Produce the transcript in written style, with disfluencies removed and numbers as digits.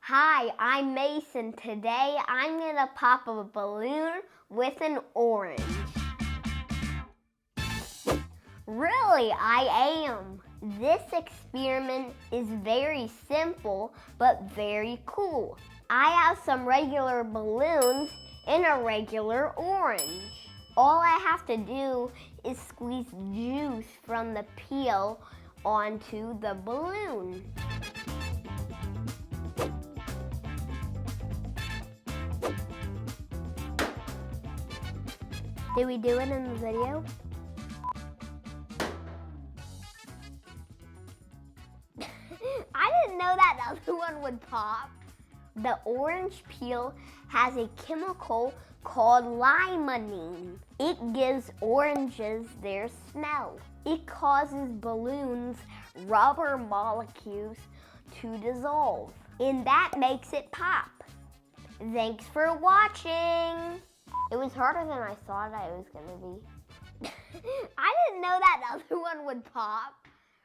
Hi, I'm Mason. Today I'm going to pop a balloon with an orange. Really, I am. This experiment is very simple but very cool. I have some regular balloons in a regular orange. All I have to do is squeeze juice from the peel onto the balloon. Did we do it in the video? I didn't know that other one would pop. The orange peel has a chemical called limonene. It gives oranges their smell. It causes balloons' rubber molecules to dissolve, and that makes it pop. Thanks for watching. It was harder than I thought it was gonna be. I didn't know that other one would pop.